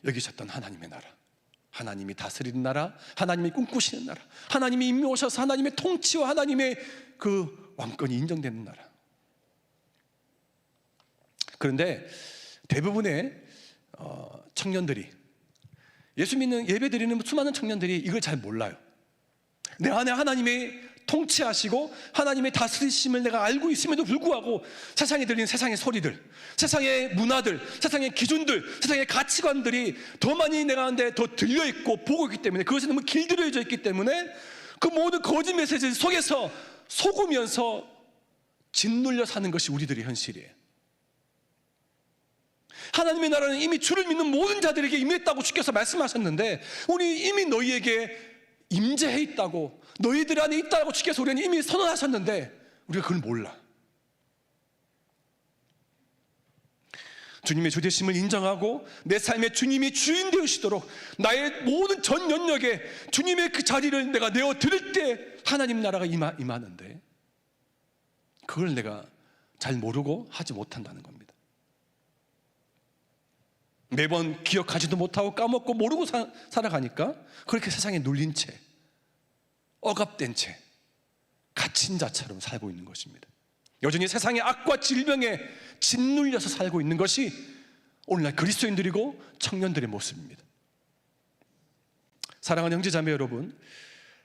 여기셨던 하나님의 나라, 하나님이 다스리는 나라, 하나님이 꿈꾸시는 나라, 하나님이 임해 오셔서 하나님의 통치와 하나님의 그 왕권이 인정되는 나라. 그런데 대부분의 청년들이, 예수 믿는 예배 드리는 수많은 청년들이 이걸 잘 몰라요. 내 안에 하나님의 통치하시고 하나님의 다스리심을 내가 알고 있음에도 불구하고 세상에 들리는 세상의 소리들, 세상의 문화들, 세상의 기준들, 세상의 가치관들이 더 많이 내가 한데 더 들려있고 보고 있기 때문에, 그것이 너무 길들여져 있기 때문에 그 모든 거짓 메시지 속에서 속으면서 짓눌려 사는 것이 우리들의 현실이에요. 하나님의 나라는 이미 주를 믿는 모든 자들에게 임했다고 주께서 말씀하셨는데, 우리 이미 너희에게 임재해 있다고, 너희들 안에 있다고 주께서 우리는 이미 선언하셨는데 우리가 그걸 몰라. 주님의 주되심을 인정하고 내 삶에 주님이 주인 되시도록 나의 모든 전 영역에 주님의 그 자리를 내가 내어 드릴 때 하나님 나라가 임하는데, 그걸 내가 잘 모르고 하지 못한다는 겁니다. 매번 기억하지도 못하고 까먹고 모르고 살아가니까 그렇게 세상에 눌린 채, 억압된 채, 갇힌 자처럼 살고 있는 것입니다. 여전히 세상의 악과 질병에 짓눌려서 살고 있는 것이 오늘날 그리스도인들이고 청년들의 모습입니다. 사랑하는 형제자매 여러분,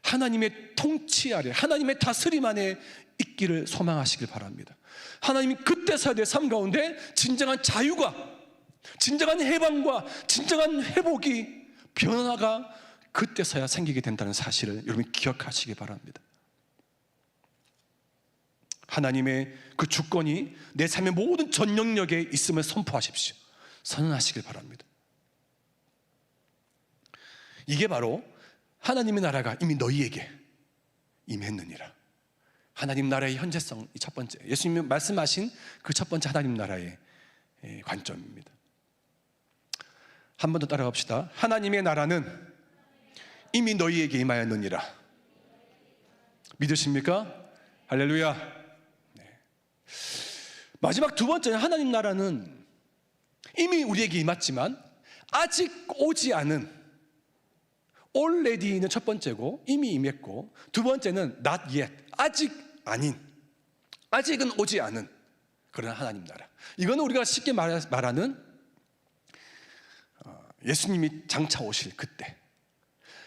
하나님의 통치 아래, 하나님의 다스림 안에 있기를 소망하시길 바랍니다. 하나님이 그때서야 내 삶 가운데 진정한 자유가, 진정한 해방과 진정한 회복이, 변화가 그때서야 생기게 된다는 사실을 여러분 기억하시기 바랍니다. 하나님의 그 주권이 내 삶의 모든 전 영역에 있음을 선포하십시오. 선언하시길 바랍니다. 이게 바로 하나님의 나라가 이미 너희에게 임했느니라. 하나님 나라의 현재성, 이 첫 번째, 예수님이 말씀하신 그 첫 번째 하나님 나라의 관점입니다. 한 번 더 따라갑시다. 하나님의 나라는 이미 너희에게 임하였느니라. 믿으십니까? 할렐루야. 네. 마지막 두 번째는, 하나님 나라는 이미 우리에게 임했지만 아직 오지 않은, already는 첫 번째고 이미 임했고, 두 번째는 not yet, 아직 아닌, 아직은 오지 않은 그런 하나님 나라. 이거는 우리가 쉽게 말하는 예수님이 장차 오실 그때,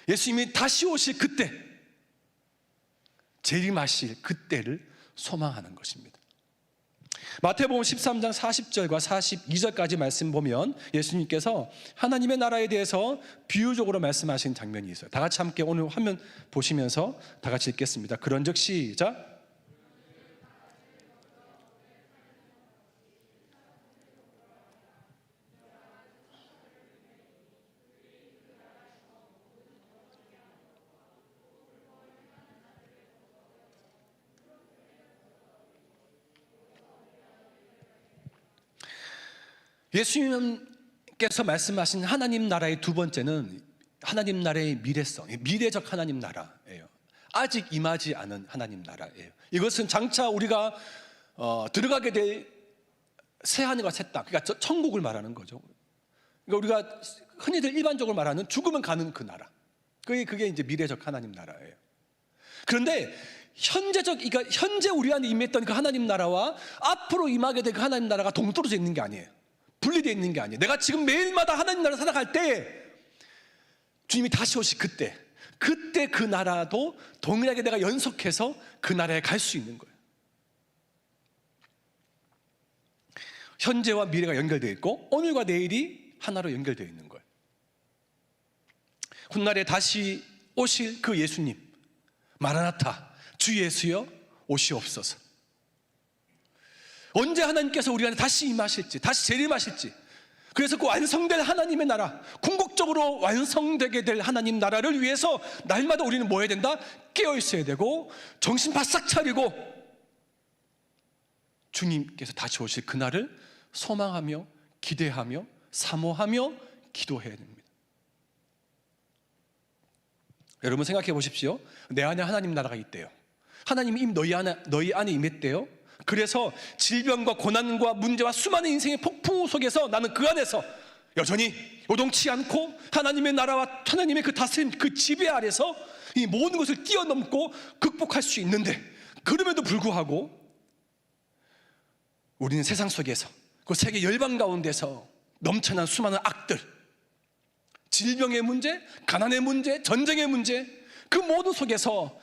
예수님이 다시 오실 그때, 재림하실 그때를 소망하는 것입니다. 마태복음 13장 40절과 42절까지 말씀 보면 예수님께서 하나님의 나라에 대해서 비유적으로 말씀하신 장면이 있어요. 다 같이 함께 오늘 화면 보시면서 다 같이 읽겠습니다. 그런즉 시작. 예수님께서 말씀하신 하나님 나라의 두 번째는 하나님 나라의 미래성, 미래적 하나님 나라예요. 아직 임하지 않은 하나님 나라예요. 이것은 장차 우리가 들어가게 될 새하늘과 새 땅, 그러니까 천국을 말하는 거죠. 그러니까 우리가 흔히들 일반적으로 말하는 죽으면 가는 그 나라, 그게 이제 미래적 하나님 나라예요. 그런데 그러니까 현재 우리 안에 임했던 그 하나님 나라와 앞으로 임하게 될 그 하나님 나라가 동떨어져 있는 게 아니에요. 분리되어 있는 게 아니에요. 내가 지금 매일마다 하나님 나라 살아갈 때, 주님이 다시 오실 그때 그 나라도 동일하게 내가 연속해서 그 나라에 갈 수 있는 거예요. 현재와 미래가 연결되어 있고 오늘과 내일이 하나로 연결되어 있는 거예요. 훗날에 다시 오실 그 예수님, 마라나타, 주 예수여 오시옵소서. 언제 하나님께서 우리 안에 다시 임하실지, 다시 재림하실지, 그래서 그 완성될 하나님의 나라, 궁극적으로 완성되게 될 하나님 나라를 위해서 날마다 우리는 뭐 해야 된다? 깨어 있어야 되고 정신 바싹 차리고 주님께서 다시 오실 그날을 소망하며 기대하며 사모하며 기도해야 됩니다. 여러분 생각해 보십시오. 내 안에 하나님 나라가 있대요. 하나님이 이미 너희 안에 임했대요. 그래서 질병과 고난과 문제와 수많은 인생의 폭풍 속에서 나는 그 안에서 여전히 요동치 않고 하나님의 나라와 하나님의 그 다스림, 그 지배 아래서 이 모든 것을 뛰어넘고 극복할 수 있는데, 그럼에도 불구하고 우리는 세상 속에서, 그 세계 열방 가운데서 넘쳐난 수많은 악들, 질병의 문제, 가난의 문제, 전쟁의 문제, 그 모든 속에서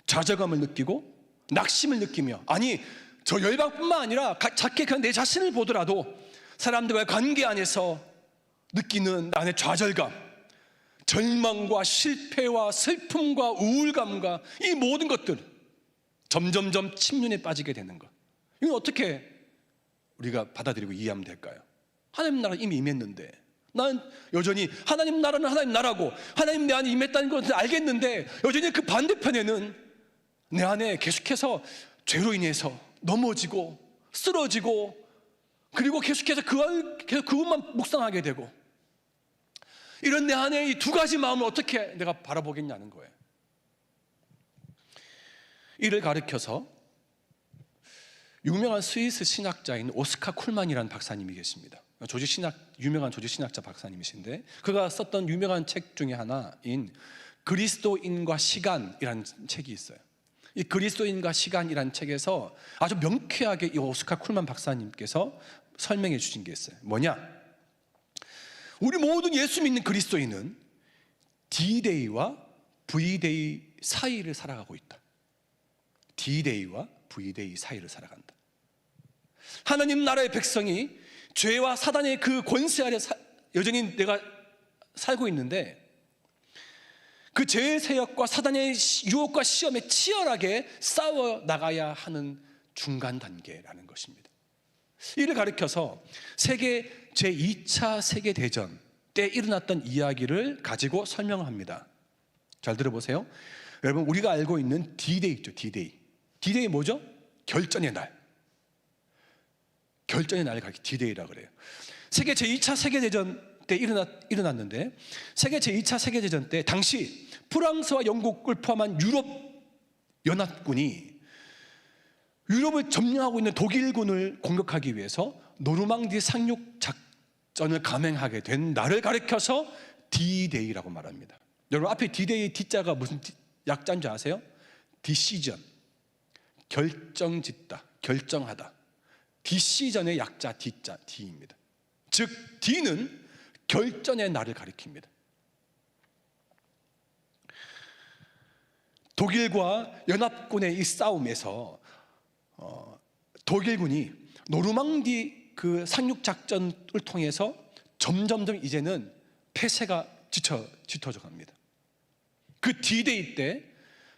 좌절감을 느끼고 낙심을 느끼며, 아니 저 열방뿐만 아니라 작게 그냥 내 자신을 보더라도 사람들과의 관계 안에서 느끼는 나의 좌절감, 절망과 실패와 슬픔과 우울감과 이 모든 것들 점점점 침륜에 빠지게 되는 것, 이건 어떻게 우리가 받아들이고 이해하면 될까요? 하나님 나라 이미 임했는데, 난 여전히 하나님 나라는 하나님 나라고 하나님 내 안에 임했다는 것을 알겠는데, 여전히 그 반대편에는 내 안에 계속해서 죄로 인해서 넘어지고 쓰러지고, 그리고 계속해서 그것만 묵상하게 되고, 이런 내 안에 이 두 가지 마음을 어떻게 내가 바라보겠냐는 거예요. 이를 가르쳐서 유명한 스위스 신학자인 오스카 쿨만이라는 박사님이 계십니다. 유명한 조지신학자 박사님이신데, 그가 썼던 유명한 책 중에 하나인 그리스도인과 시간이라는 책이 있어요. 이 그리스도인과 시간이라는 책에서 아주 명쾌하게 이 오스카 쿨만 박사님께서 설명해 주신 게 있어요. 뭐냐? 우리 모든 예수 믿는 그리스도인은 D-Day와 V-Day 사이를 살아가고 있다. D-Day와 V-Day 사이를 살아간다. 하나님 나라의 백성이 죄와 사단의 그 권세 아래 여전히 내가 살고 있는데, 그 죄의 세력과 사단의 유혹과 시험에 치열하게 싸워 나가야 하는 중간 단계라는 것입니다. 이를 가리켜서 세계 제2차 세계대전 때 일어났던 이야기를 가지고 설명합니다. 잘 들어보세요. 여러분, 우리가 알고 있는 D-Day 있죠. D-Day 뭐죠? 결전의 날. 결전의 날을 가리켜 D-Day라고 그래요. 세계 제2차 세계대전 때 일어났는데, 세계 제2차 세계대전 때 당시 프랑스와 영국을 포함한 유럽 연합군이 유럽을 점령하고 있는 독일군을 공격하기 위해서 노르망디 상륙 작전을 감행하게 된 날을 가리켜서 D-Day라고 말합니다. 여러분, 앞에 D-Day D자가 무슨 약자인 줄 아세요? 디시전, 결정짓다, 결정하다. 디시전의 약자 D자, D입니다. 즉 D는 결전의 날을 가리킵니다. 독일과 연합군의 이 싸움에서 독일군이 노르망디 그 상륙작전을 통해서 점점점 이제는 패세가 짙어져 갑니다. 그 D-Day 때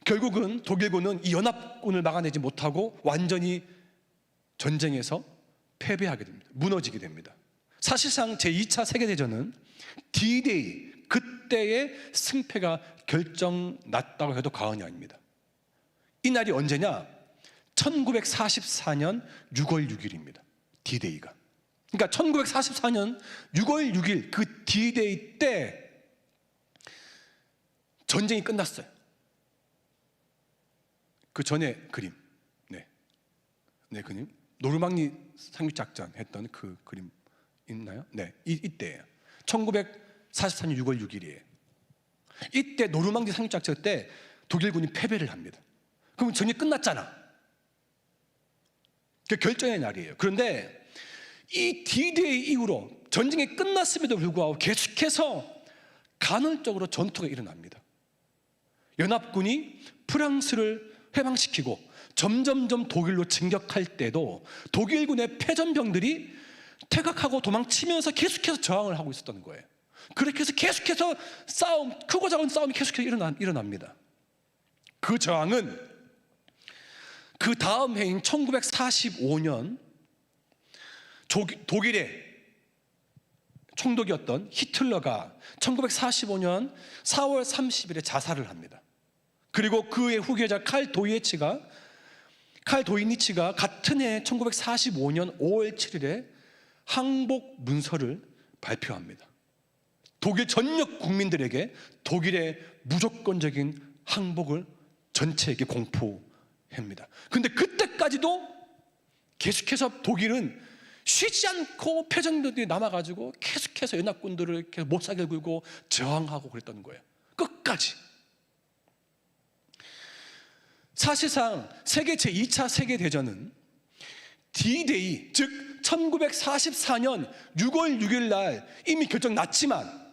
결국은 독일군은 이 연합군을 막아내지 못하고 완전히 전쟁에서 패배하게 됩니다. 무너지게 됩니다. 사실상 제2차 세계대전은 D-Day, 그때의 승패가 결정났다고 해도 과언이 아닙니다. 이 날이 언제냐? 1944년 6월 6일입니다. D-Day가. 그러니까 1944년 6월 6일 그 D-Day 때 전쟁이 끝났어요. 그 전에 그림, 네 그림, 노르망디 상륙작전 했던 그 그림 있나요? 네, 이때예요. 1944년 6월 6일이에요. 이때 노르망디 상륙작전 때 독일군이 패배를 합니다. 그럼 전쟁이 끝났잖아. 그 결전의 날이에요. 그런데 이 D-Day 이후로 전쟁이 끝났음에도 불구하고 계속해서 간헐적으로 전투가 일어납니다. 연합군이 프랑스를 해방시키고 점점점 독일로 진격할 때도 독일군의 패전병들이 퇴각하고 도망치면서 계속해서 저항을 하고 있었던 거예요. 그렇게 해서 계속해서 크고 작은 싸움이 계속해서 일어납니다. 그 저항은 그 다음 해인 1945년 독일의 총독이었던 히틀러가 1945년 4월 30일에 자살을 합니다. 그리고 그의 후계자 칼 도이니치가 같은 해 1945년 5월 7일에 항복 문서를 발표합니다. 독일 전역 국민들에게 독일의 무조건적인 항복을 전체에게 공포합니다. 그런데 그때까지도 계속해서 독일은 쉬지 않고 패전들이 남아가지고 계속해서 연합군들을 이렇게 몹사기를 굴고 저항하고 그랬던 거예요. 끝까지. 사실상 세계 제2차 세계대전은 D-Day, 즉 1944년 6월 6일 날 이미 결정났지만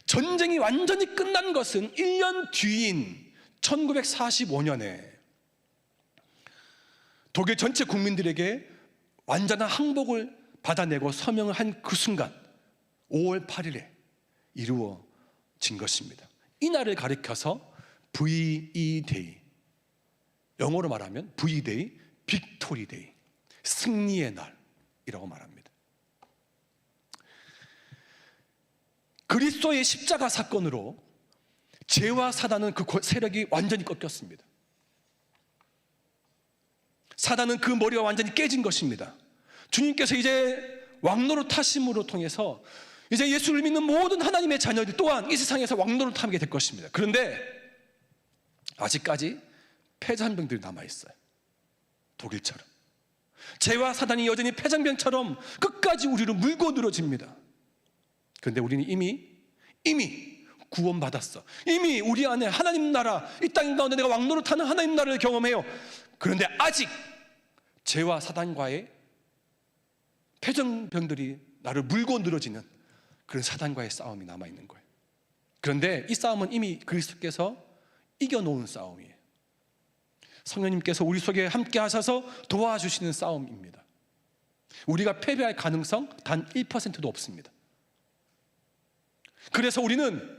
전쟁이 완전히 끝난 것은 1년 뒤인 1945년에 독일 전체 국민들에게 완전한 항복을 받아내고 서명을 한 그 순간 5월 8일에 이루어진 것입니다. 이 날을 가리켜서 VE-Day, 영어로 말하면 V-Day, 빅토리 데이, 승리의 날이라고 말합니다. 그리스도의 십자가 사건으로 죄와 사단은 그 세력이 완전히 꺾였습니다. 사단은 그 머리가 완전히 깨진 것입니다. 주님께서 이제 왕노릇 하심으로 통해서 이제 예수를 믿는 모든 하나님의 자녀들 또한 이 세상에서 왕노릇 하게 될 것입니다. 그런데 아직까지 패잔병들이 남아있어요. 독일처럼 죄와 사단이 여전히 패잔병처럼 끝까지 우리를 물고 늘어집니다. 그런데 우리는 이미 구원받았어. 이미 우리 안에 하나님 나라, 이 땅 가운데 내가 왕노릇하는 하나님 나라를 경험해요. 그런데 아직 죄와 사단과의 패전병들이 나를 물고 늘어지는 그런 사단과의 싸움이 남아있는 거예요. 그런데 이 싸움은 이미 그리스도께서 이겨놓은 싸움이에요. 성령님께서 우리 속에 함께 하셔서 도와주시는 싸움입니다. 우리가 패배할 가능성 단 1%도 없습니다. 그래서 우리는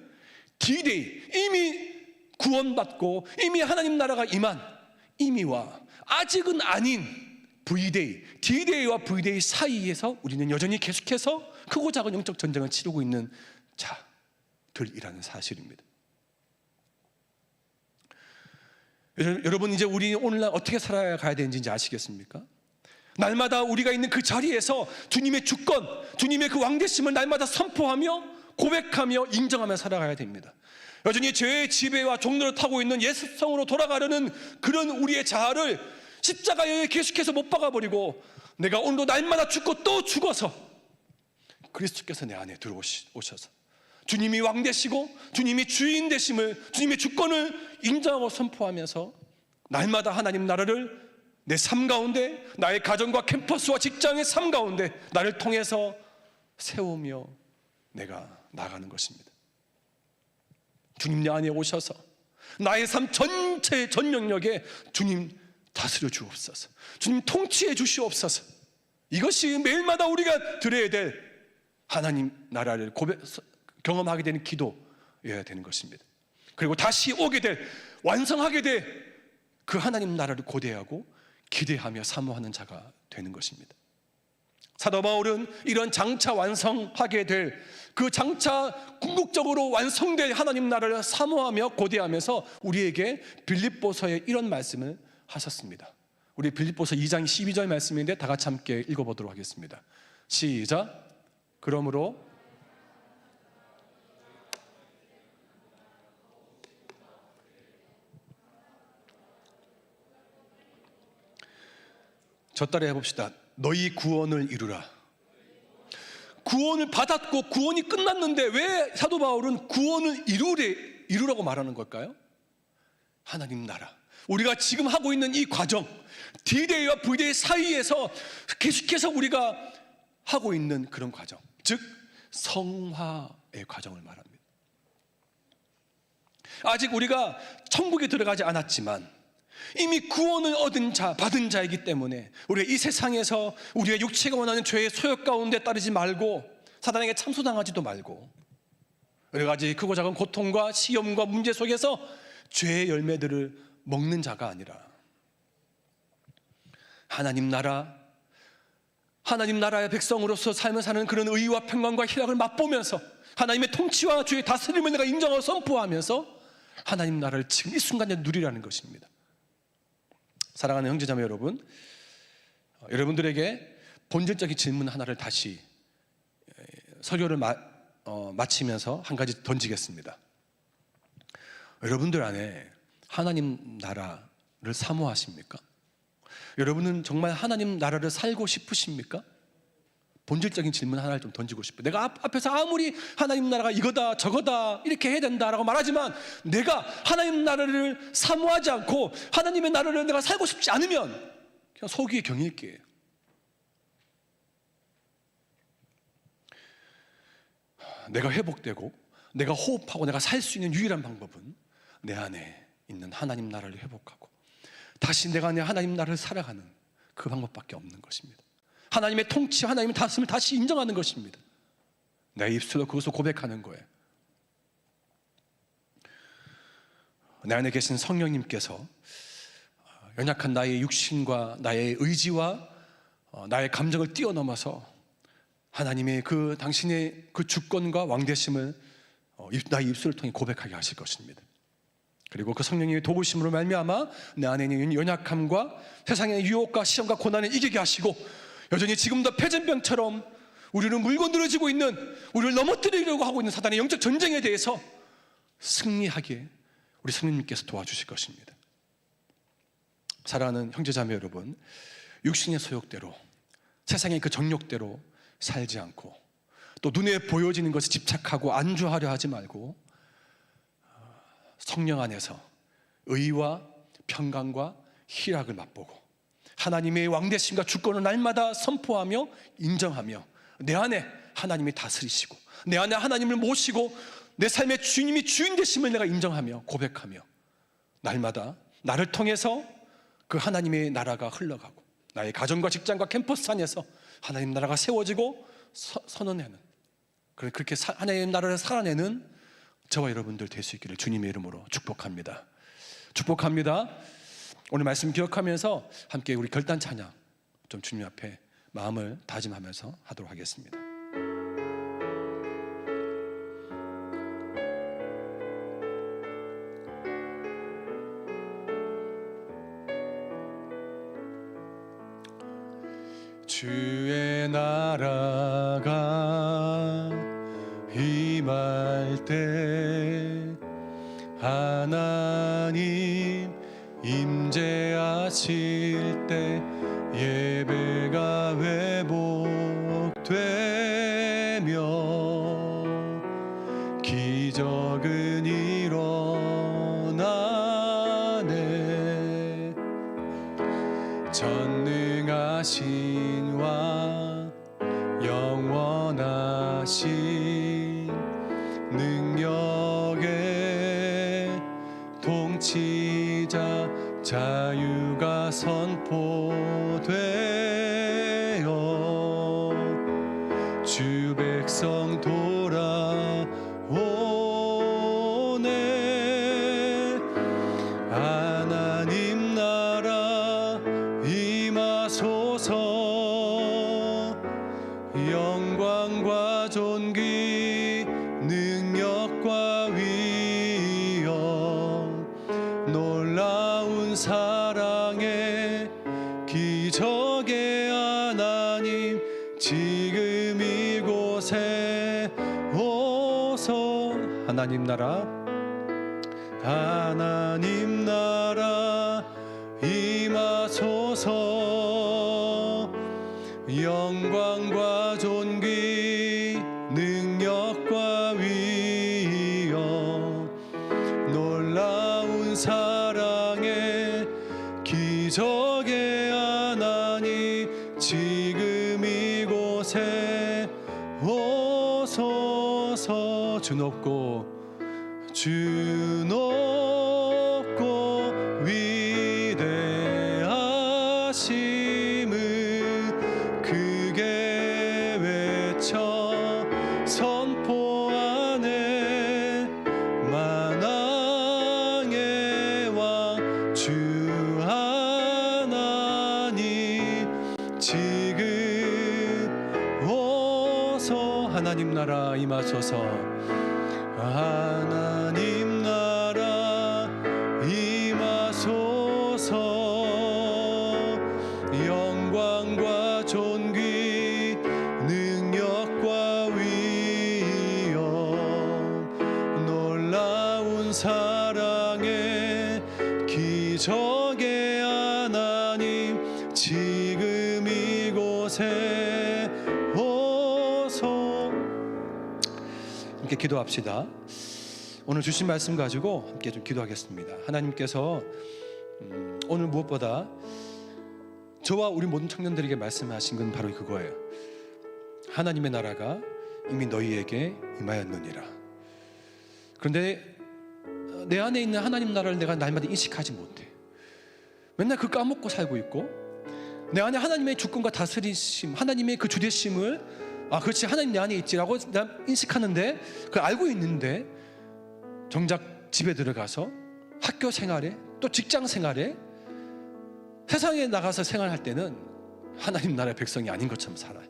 D-Day, 이미 구원받고 이미 하나님 나라가 임한 이미와 아직은 아닌 V-Day, D-Day와 V-Day 사이에서 우리는 여전히 계속해서 크고 작은 영적 전쟁을 치르고 있는 자들이라는 사실입니다. 여러분, 이제 우리 오늘날 어떻게 살아가야 되는지 이제 아시겠습니까? 날마다 우리가 있는 그 자리에서 주님의 주권, 주님의 그 왕되심을 날마다 선포하며 고백하며 인정하며 살아가야 됩니다. 여전히 죄의 지배와 종로를 타고 있는 옛성으로 돌아가려는 그런 우리의 자아를 십자가에 계속해서 못 박아버리고 내가 오늘도 날마다 죽고 또 죽어서 그리스도께서 내 안에 들어오셔서 주님이 왕 되시고 주님이 주인 되심을, 주님의 주권을 인정하고 선포하면서 날마다 하나님 나라를 내 삶 가운데, 나의 가정과 캠퍼스와 직장의 삶 가운데 나를 통해서 세우며 내가 나가는 것입니다. 주님 내 안에 오셔서 나의 삶 전체 전 영역에 주님 다스려 주옵소서, 주님 통치해 주시옵소서. 이것이 매일마다 우리가 드려야 될 하나님 나라를 경험하게 되는 기도여야 되는 것입니다. 그리고 다시 오게 될, 완성하게 될 그 하나님 나라를 고대하고 기대하며 사모하는 자가 되는 것입니다. 사도 바울은 이런 장차 완성하게 될, 그 장차 궁극적으로 완성될 하나님 나라를 사모하며 고대하면서 우리에게 빌립보서에 이런 말씀을 하셨습니다. 우리 빌립보서 2장 12절 말씀인데 다 같이 함께 읽어보도록 하겠습니다. 시작. 그러므로 저 따라 해봅시다. 너희 구원을 이루라. 구원을 받았고 구원이 끝났는데 왜 사도 바울은 구원을 이루라고 말하는 걸까요? 하나님 나라, 우리가 지금 하고 있는 이 과정, D-Day와 V-Day 사이에서 계속해서 우리가 하고 있는 그런 과정, 즉 성화의 과정을 말합니다. 아직 우리가 천국에 들어가지 않았지만 이미 구원을 얻은 자, 받은 자이기 때문에 우리가 이 세상에서 우리의 육체가 원하는 죄의 소욕 가운데 따르지 말고 사단에게 참소당하지도 말고 여러 가지 크고 작은 고통과 시험과 문제 속에서 죄의 열매들을 먹는 자가 아니라 하나님 나라의 백성으로서 삶을 사는 그런 의와 평강과 희락을 맛보면서 하나님의 통치와 주의 다스림을 내가 인정하고 선포하면서 하나님 나라를 지금 이 순간에 누리라는 것입니다. 사랑하는 형제자매 여러분, 여러분들에게 본질적인 질문 하나를 다시 설교를 마치면서 한 가지 던지겠습니다. 여러분들 안에 하나님 나라를 사모하십니까? 여러분은 정말 하나님 나라를 살고 싶으십니까? 본질적인 질문 하나를 좀 던지고 싶어요. 내가 앞에서 아무리 하나님 나라가 이거다 저거다 이렇게 해야 된다라고 말하지만 내가 하나님 나라를 사모하지 않고 하나님의 나라를 내가 살고 싶지 않으면 그냥 소기의 경일기예요. 내가 회복되고 내가 호흡하고 내가 살 수 있는 유일한 방법은 내 안에 있는 하나님 나라를 회복하고 다시 내가 내 하나님 나라를 살아가는 그 방법밖에 없는 것입니다. 하나님의 통치, 하나님의 다스림을 다시 인정하는 것입니다. 내 입술로 그것을 고백하는 거예요. 내 안에 계신 성령님께서 연약한 나의 육신과 나의 의지와 나의 감정을 뛰어넘어서 하나님의 그 당신의 그 주권과 왕되심을 나의 입술을 통해 고백하게 하실 것입니다. 그리고 그 성령님의 도우심으로 말미암아 내 안에 있는 연약함과 세상의 유혹과 시험과 고난을 이기게 하시고 여전히 지금도 패전병처럼 우리를 물고 늘어지고 있는, 우리를 넘어뜨리려고 하고 있는 사단의 영적 전쟁에 대해서 승리하게 우리 성령님께서 도와주실 것입니다. 사랑하는 형제자매 여러분, 육신의 소욕대로 세상의 그 정욕대로 살지 않고 또 눈에 보여지는 것에 집착하고 안주하려 하지 말고 성령 안에서 의와 평강과 희락을 맛보고 하나님의 왕되심과 주권을 날마다 선포하며 인정하며 내 안에 하나님이 다스리시고 내 안에 하나님을 모시고 내 삶의 주님이 주인 되심을 내가 인정하며 고백하며 날마다 나를 통해서 그 하나님의 나라가 흘러가고 나의 가정과 직장과 캠퍼스 안에서 하나님 나라가 세워지고 선언하는 그렇게 하나님의 나라를 살아내는 저와 여러분들 될 수 있기를 주님의 이름으로 축복합니다. 축복합니다. 오늘 말씀 기억하면서 함께 우리 결단 찬양 좀 주님 앞에 마음을 다짐하면서 하도록 하겠습니다. 주의 나라가 임할 때 하나님 임재하실 때 예배가 회복되며 기적은 일어나네. 전능하신 왕 영원하신 능력의 통치자 자유가 선포되어 주 백성 돌아오네. 하나님 나라 임하소서. 영광과 존귀 능력과 위엄 놀라운 사랑의 기적의 하나님 지금 이곳에 오소. 하나님 나라 하나님 나라 임하소서. 영광과 존귀 능력과 위엄 놀라운 사랑의 기적의 하나님 지금 이곳에 오소서. 주 높고 위대하심을 크게 외쳐 선포하네. 만왕의 왕 주 하나님 지금 오소. 하나님 나라 임하소서. 하나님 나라 임하소서. 영광과 존귀 능력과 위엄 놀라운 사랑의 기적의 하나님 지금 이곳에 함께 기도합시다. 오늘 주신 말씀 가지고 함께 좀 기도하겠습니다. 하나님께서 오늘 무엇보다 저와 우리 모든 청년들에게 말씀하신 건 바로 그거예요. 하나님의 나라가 이미 너희에게 임하였느니라. 그런데 내 안에 있는 하나님 나라를 내가 날마다 인식하지 못해. 맨날 그거 까먹고 살고 있고, 내 안에 하나님의 주권과 다스리심, 하나님의 그 주대심을 그렇지, 하나님 내 안에 있지라고 난 인식하는데, 그걸 알고 있는데 정작 집에 들어가서 학교 생활에, 또 직장 생활에, 세상에 나가서 생활할 때는 하나님 나라의 백성이 아닌 것처럼 살아요.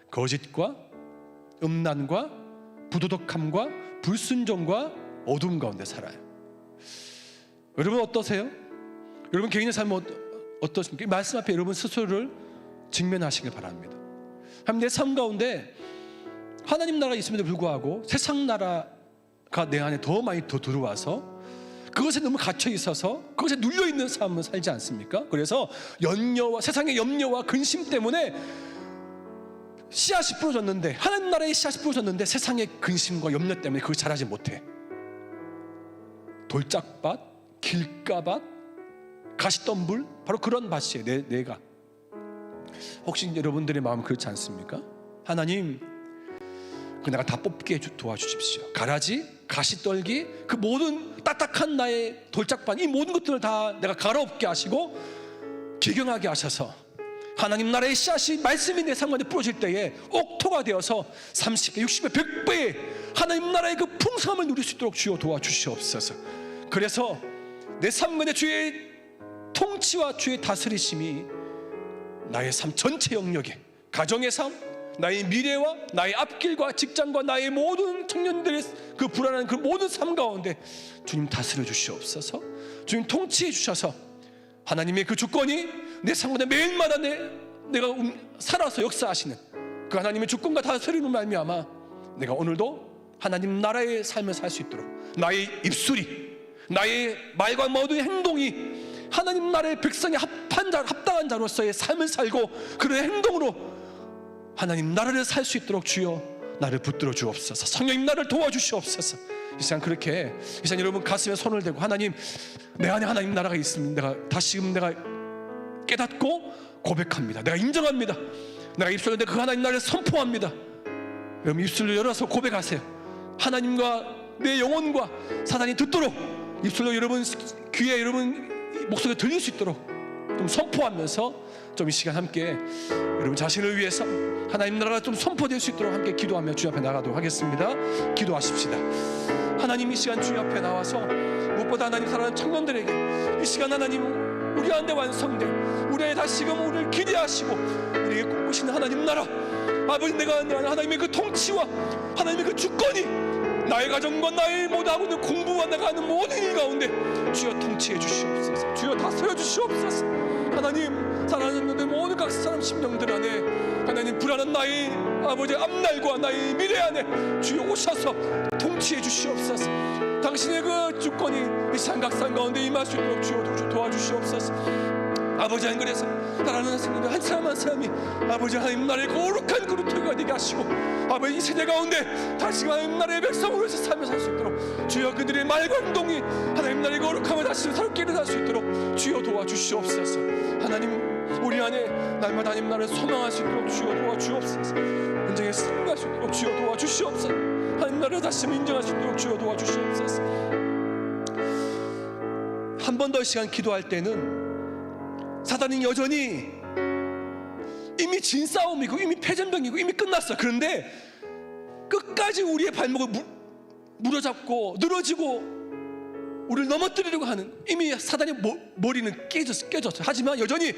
거짓과 음란과 부도덕함과 불순종과 어두움 가운데 살아요. 여러분 어떠세요? 여러분 개인의 삶은 어떠십니까? 이 말씀 앞에 여러분 스스로를 직면하시길 바랍니다. 내 삶 가운데 하나님 나라가 있음에도 불구하고 세상 나라가 내 안에 더 많이 더 들어와서 그것에 너무 갇혀 있어서 그것에 눌려 있는 삶을 살지 않습니까? 그래서 세상의 염려와 근심 때문에 씨앗이 부러졌는데, 하나님 나라의 씨앗이 부러졌는데 세상의 근심과 염려 때문에 그걸 자라지 못해. 돌짝밭, 길가밭, 가시덤불, 바로 그런 밭이에요. 내가. 혹시 여러분들의 마음 그렇지 않습니까? 하나님, 내가 다 뽑게 도와주십시오. 가라지, 가시떨기, 그 모든 딱딱한 나의 돌짝밭, 이 모든 것들을 다 내가 갈아엎게 하시고 개경하게 하셔서 하나님 나라의 씨앗이, 말씀이 내 삶 가운데 뿌려질 때에 옥토가 되어서 30배, 60배, 100배의 하나님 나라의 그 풍성함을 누릴 수 있도록 주여 도와주시옵소서. 그래서 내 삶 가운데 주의 통치와 주의 다스리심이 나의 삶 전체 영역에, 가정의 삶, 나의 미래와 나의 앞길과 직장과 나의 모든 청년들의 그 불안한 그 모든 삶 가운데 주님 다스려 주시옵소서. 주님 통치해 주셔서 하나님의 그 주권이 내 삶 가운데 매일마다 내가 살아서 역사하시는 그 하나님의 주권과 다스림을 말미암아 내가 오늘도 하나님 나라의 삶을 살 수 있도록 나의 입술이, 나의 말과 모든 행동이 하나님 나라의 백성의 합당한 자로서의 삶을 살고 그런 행동으로 하나님 나라를 살 수 있도록 주여 나를 붙들어 주옵소서. 성령님 나를 도와주시옵소서. 이 시간 그렇게, 이 시간 여러분 가슴에 손을 대고 하나님, 내 안에 하나님 나라가 있으면 내가 다시금 내가 깨닫고 고백합니다. 내가 인정합니다. 내가 입술로 그 하나님 나라를 선포합니다. 여러분 입술로 열어서 고백하세요. 하나님과 내 영혼과 사단이 듣도록 입술로 여러분 귀에 여러분 목소리가 들릴 수 있도록 좀 선포하면서 좀 이 시간 함께 여러분 자신을 위해서 하나님 나라가 좀 선포될 수 있도록 함께 기도하며 주 앞에 나가도록 하겠습니다. 기도하십시다. 하나님, 이 시간 주 앞에 나와서 무엇보다 하나님 사랑하는 청년들에게 이 시간 하나님 우리 안에 완성될, 우리 안에 다시금 우리를 기대하시고 우리에게 꿈꾸시는 하나님 나라, 아버지, 내가 하나님의 그 통치와 하나님의 그 주권이 나의 가정과 나의 모두 하고 있는 공부와 내가 하는 모든 일 가운데 주여 통치해 주시옵소서. 주여 다스려 주시옵소서. 하나님, 사랑하는 내 모든 각 사람 심령들 안에 하나님 불안한 나의 아버지 앞날과 나의 미래 안에 주여 오셔서 통치해 주시옵소서. 당신의 그 주권이 이 시간 각 사람 가운데 임할 수 있도록 주여 도와주시옵소서. 아버지, 안 그래서 사랑하는 성도들 한 사람 한 사람이 아버지 하나님 나라의 거룩한 그루터기가 되게 하시고 아버지 이 세대 가운데 다시 하나님 나라의 백성으로 서 삶을 살 수 있도록 주여 그들의 말과 행동이 하나님 나라의 거룩함을 다시 새롭게 일어날 수 있도록 주여 도와주시옵소서. 하나님, 우리 안에 날마다 하나님 나라를 소망할 수 있도록 주여 도와주옵소서. 인정에 승리할 수 있도록 주여 도와주시옵소서. 하나님 나라를 다시 인정할 수 있도록 주여 도와주시옵소서. 한 번 더 시간 기도할 때는 사단은 여전히 이미 진 싸움이고 이미 패전병이고 이미 끝났어. 그런데 끝까지 우리의 발목을 물어잡고 늘어지고 우리를 넘어뜨리려고 하는, 이미 사단의 머리는 깨졌어. 하지만 여전히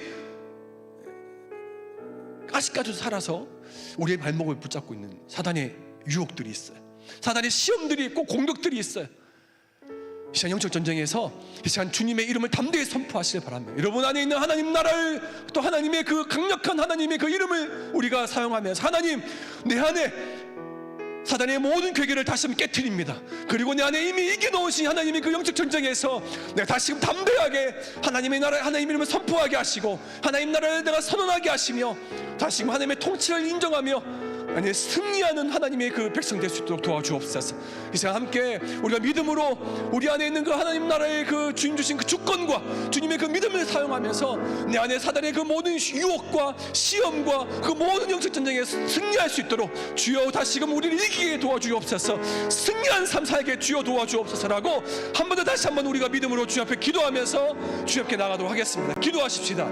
아직까지도 살아서 우리의 발목을 붙잡고 있는 사단의 유혹들이 있어요. 사단의 시험들이 있고 공격들이 있어요. 이 시간 영적 전쟁에서 이 시간 주님의 이름을 담대히 선포하시길 바랍니다. 여러분 안에 있는 하나님 나라를, 또 하나님의 그 강력한 하나님의 그 이름을 우리가 사용하면서 하나님, 내 안에 사단의 모든 괴계를 다시 한번 깨트립니다. 그리고 내 안에 이미 이겨놓으신 하나님의 그 영적 전쟁에서 내가 다시금 담대하게 하나님의 나라, 하나님의 이름을 선포하게 하시고 하나님 나라를 내가 선언하게 하시며 다시금 하나님의 통치를 인정하며 아니 승리하는 하나님의 그 백성 될 수 있도록 도와주옵소서. 이 시간 함께 우리가 믿음으로 우리 안에 있는 그 하나님 나라의 그 주님 주신 그 주권과 주님의 그 믿음을 사용하면서 내 안에 사단의 그 모든 유혹과 시험과 그 모든 영적 전쟁에 승리할 수 있도록 주여 다시금 우리를 이기게 도와주옵소서. 승리한 삶 살게 주여 도와주옵소서라고 한 번 더 다시 한번 우리가 믿음으로 주님 앞에 기도하면서 주님 앞에 나가도록 하겠습니다. 기도하십시다.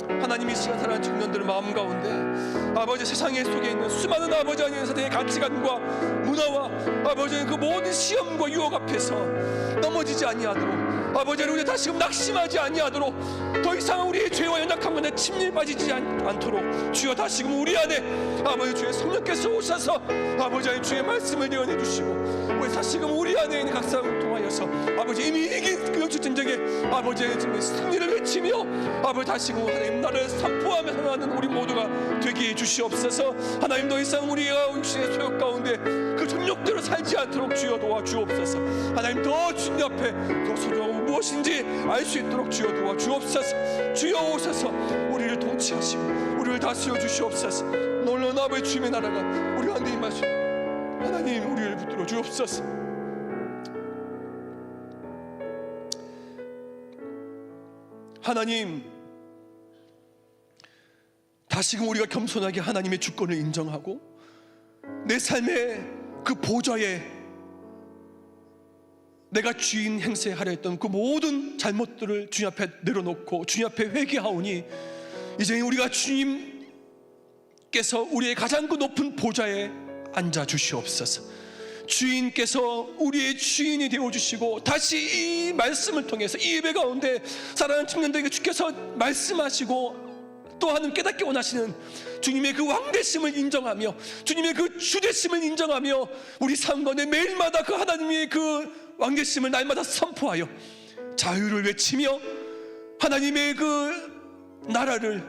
하나님이 이 시간 사랑하는 청년들의 마음 가운데 아버지 세상에 속에 있는 수많은 아버지 하나님의 사대의 가치관과 문화와 아버지의 그 모든 시험과 유혹 앞에서 넘어지지 아니하도록 아버지 하나님 우리 다시금 낙심하지 아니하도록 더 이상 우리의 죄와 연약한 것에 침략 빠지지 않도록 주여 다시금 우리 안에 아버지 주의 성령께서 오셔서 아버지 하나님 주의 말씀을 예언해 주시고 우리 다시금 우리 안에 있는 각 사람을 통하여서 아버지 이미 이긴 그 영적 전쟁에 아버지 하나님 승리를 외치며 아버지 다시금 하나님 나를 선포하며 살아가는 우리 모두가 되게 해 주시옵소서. 하나님 더 이상 우리가 육신의 소욕 가운데 그 정욕대로 살지 않도록 주여 도와주옵소서. 하나님 더 주님 앞에 더 소중한 무엇인지 알 수 있도록 주여 도와주옵소서. 주여 오셔서 우리를 통치하시고 우리를 다스려 주시옵소서. 놀라운 아버지 주님의 나라가 우리 가운데 임하시고 하나님 우리를 붙들어 주옵소서. 하나님 다시금 우리가 겸손하게 하나님의 주권을 인정하고 내 삶의 그 보좌에 내가 주인 행세하려 했던 그 모든 잘못들을 주님 앞에 내려놓고 주님 앞에 회개하오니 이제 우리가 주님께서 우리의 가장 그 높은 보좌에 앉아 주시옵소서. 주인께서 우리의 주인이 되어주시고 다시 이 말씀을 통해서 이 예배 가운데 사랑하는 청년들에게 주께서 말씀하시고 또 하나님 깨닫게 원하시는 주님의 그 왕되심을 인정하며 주님의 그 주되심을 인정하며 우리 삶 가운데 매일마다 그 하나님의 그 왕되심을 날마다 선포하여 자유를 외치며 하나님의 그 나라를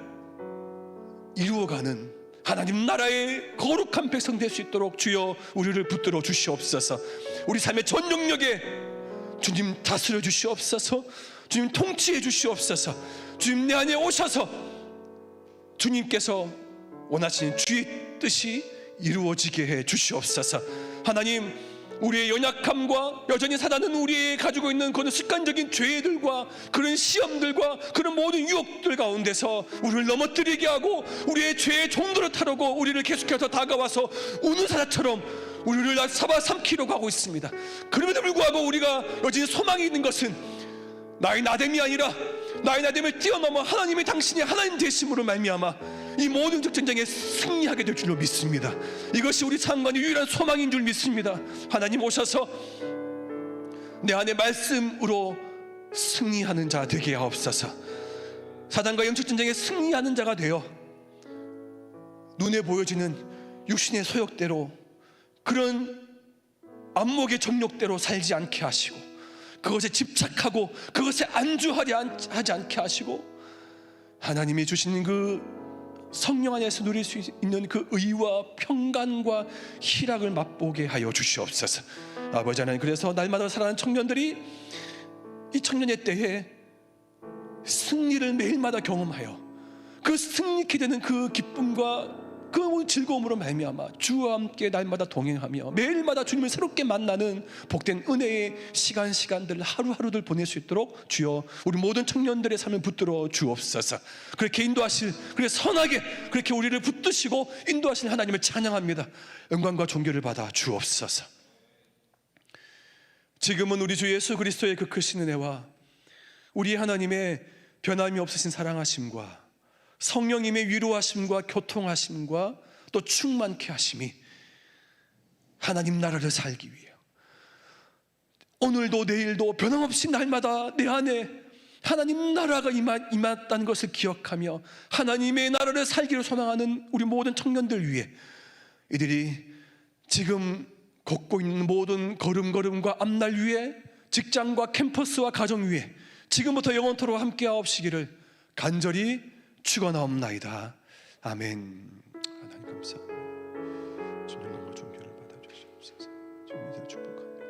이루어가는 하나님 나라의 거룩한 백성 될 수 있도록 주여 우리를 붙들어 주시옵소서. 우리 삶의 전 영역에 주님 다스려 주시옵소서. 주님 통치해 주시옵소서. 주님 내 안에 오셔서 주님께서 원하시는 주의 뜻이 이루어지게 해 주시옵소서. 하나님 우리의 연약함과 여전히 사단은 우리의 가지고 있는 그런 습관적인 죄들과 그런 시험들과 그런 모든 유혹들 가운데서 우리를 넘어뜨리게 하고 우리의 죄의 종도를 타르고 우리를 계속해서 다가와서 우는 사자처럼 우리를 잡아삼키려고 하고 있습니다. 그럼에도 불구하고 우리가 여전히 소망이 있는 것은 나의 나됨이 아니라 나의 나됨을 뛰어넘어 하나님의 당신이 하나님 되심으로 말미암아 이 모든 전쟁에 승리하게 될 줄로 믿습니다. 이것이 우리 상관의 유일한 소망인 줄 믿습니다. 하나님 오셔서 내 안에 말씀으로 승리하는 자 되게 하옵소서. 사단과 영적 전쟁에 승리하는 자가 되어 눈에 보여지는 육신의 소욕대로 그런 안목의 정욕대로 살지 않게 하시고 그것에 집착하고 그것에 안주하려 하지 않게 하시고 하나님이 주시는 그 성령 안에서 누릴 수 있는 그 의와 평강과 희락을 맛보게 하여 주시옵소서. 아버지 하나님 그래서 날마다 살아가는 청년들이 이 청년의 때에 승리를 매일마다 경험하여 그 승리케 되는 그 기쁨과 그 즐거움으로 말미암아 주와 함께 날마다 동행하며 매일마다 주님을 새롭게 만나는 복된 은혜의 시간들 하루하루들 보낼 수 있도록 주여 우리 모든 청년들의 삶을 붙들어 주옵소서. 그렇게 인도하실 그렇게 선하게 그렇게 우리를 붙드시고 인도하시는 하나님을 찬양합니다. 영광과 존귀를 받아 주옵소서. 지금은 우리 주 예수 그리스도의 그 크신 은혜와 우리 하나님의 변함이 없으신 사랑하심과 성령님의 위로하심과 교통하심과 또 충만케 하심이 하나님 나라를 살기 위해 오늘도 내일도 변함없이 날마다 내 안에 하나님 나라가 임했다는 것을 기억하며 하나님의 나라를 살기를 소망하는 우리 모든 청년들 위해 이들이 지금 걷고 있는 모든 걸음걸음과 앞날 위에 직장과 캠퍼스와 가정 위에 지금부터 영원토록 함께하옵시기를 간절히 축원하옵나이다. 아멘. 하나님 감사합니다. 주님 영광과 존귀를 받아 주시옵소서. 주님 인사 축복합니다.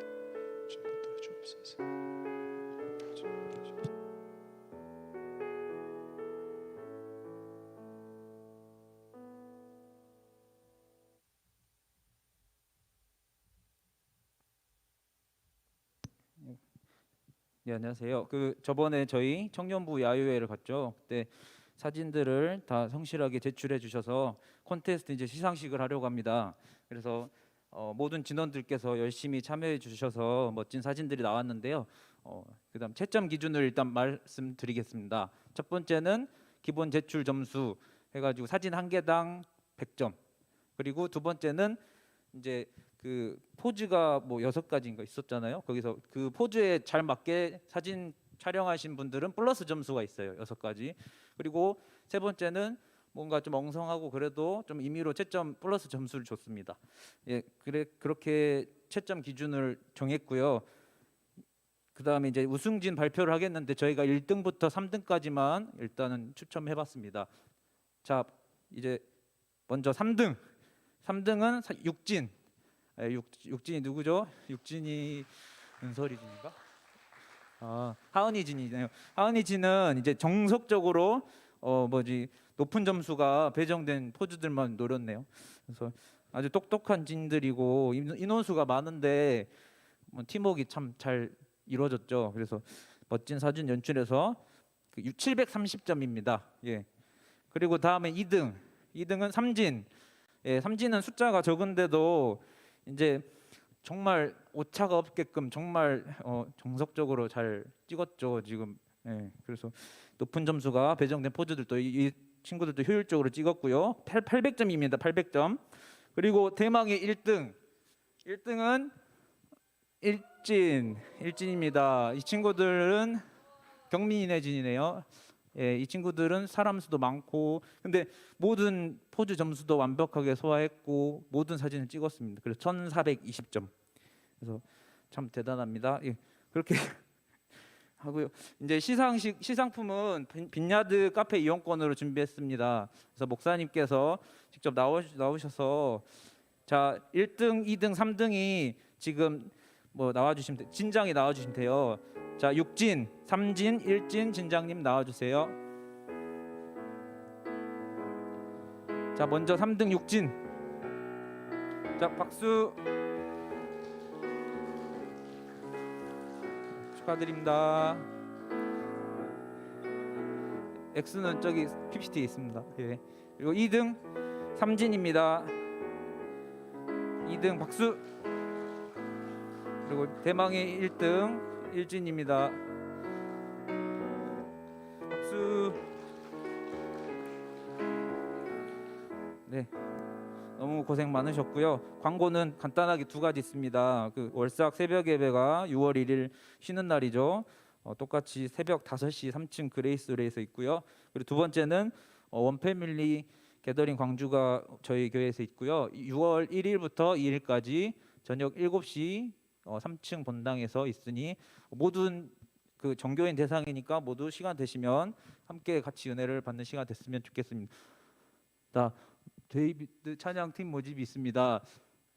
주님 받들어 주옵소서. 네, 안녕하세요. 저번에 저희 청년부 야유회를 갔죠. 그때 사진들을 다 성실하게 제출해 주셔서 콘테스트 이제 시상식을 하려고 합니다. 그래서 모든 진원들께서 열심히 참여해 주셔서 멋진 사진들이 나왔는데요. 그다음 채점 기준을 일단 말씀드리겠습니다. 첫 번째는 기본 제출 점수 해가지고 사진 한 개당 100점. 그리고 두 번째는 이제 그 포즈가 뭐 6가지인가 있었잖아요. 거기서 그 포즈에 잘 맞게 사진 촬영하신 분들은 플러스 점수가 있어요. 6가지. 그리고 세 번째는 뭔가 좀 엉성하고 그래도 좀 임의로 채점 플러스 점수를 줬습니다. 예, 그렇게 채점 기준을 정했고요. 그다음에 이제 우승진 발표를 하겠는데 저희가 1등부터 3등까지만 일단은 추첨해봤습니다. 자, 이제 먼저 3등. 3등은 육진. 육진이 누구죠? 육진이 은설이진인가? 하은이진이네요. 하은이진은 이제 정석적으로 높은 점수가 배정된 포즈들만 노렸네요. 그래서 아주 똑똑한 진들이고 인원수가 많은데 팀워크가 참 잘 이루어졌죠. 그래서 멋진 사진 연출해서 730점입니다. 예. 그리고 다음에 2등. 2등은 삼진. 예, 삼진은 숫자가 적은데도 이제 정말 오차가 없게끔 정말 정석적으로 잘 찍었죠 지금. 예, 그래서 높은 점수가 배정된 포즈들도 이 친구들도 효율적으로 찍었고요. 800점입니다. 800점. 그리고 대망의 1등. 1등은 일진입니다. 이 친구들은 경민이네 진이네요. 예, 이 친구들은 사람 수도 많고 근데 모든 포즈 점수도 완벽하게 소화했고 모든 사진을 찍었습니다. 그래서 1420점. 그래서 참 대단합니다. 예, 그렇게 하고요. 이제 시상품은 빈야드 카페 이용권으로 준비했습니다. 그래서 목사님께서 직접 나오셔서 자 1등, 2등, 3등이 지금 나와주시면 진장이 나와주시면 돼요. 자, 육진, 삼진, 일진 진장님 나와주세요. 자, 먼저 3등 육진. 자, 박수. 축하드립니다. X는 저기 PPT에 있습니다. 예. 그리고 2등 삼진입니다. 2등 박수. 그리고 대망의 1등 일진입니다. 박수. 네, 너무 고생 많으셨고요. 광고는 간단하게 2가지 있습니다. 월삭 새벽 예배가 6월 1일 쉬는 날이죠. 똑같이 새벽 5시 3층 그레이스홀에서 있고요. 그리고 두 번째는 원패밀리 게더링 광주가 저희 교회에서 있고요. 6월 1일부터 2일까지 저녁 7시 3층 본당에서 있으니 모든 정교인 대상이니까 모두 시간 되시면 함께 같이 은혜를 받는 시간 됐으면 좋겠습니다. 데이비드 찬양팀 모집이 있습니다.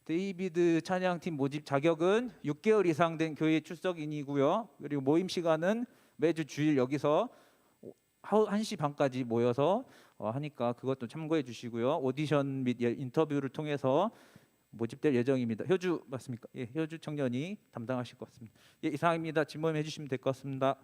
데이비드 찬양팀 모집 자격은 6개월 이상 된 교회 출석인이고요. 그리고 모임 시간은 매주 주일 여기서 1시 반까지 모여서 하니까 그것도 참고해 주시고요. 오디션 및 인터뷰를 통해서 모집될 예정입니다. 효주 맞습니까? 예, 효주 청년이 담당하실 것 같습니다. 예, 이상입니다. 질문해 주시면 될 것 같습니다.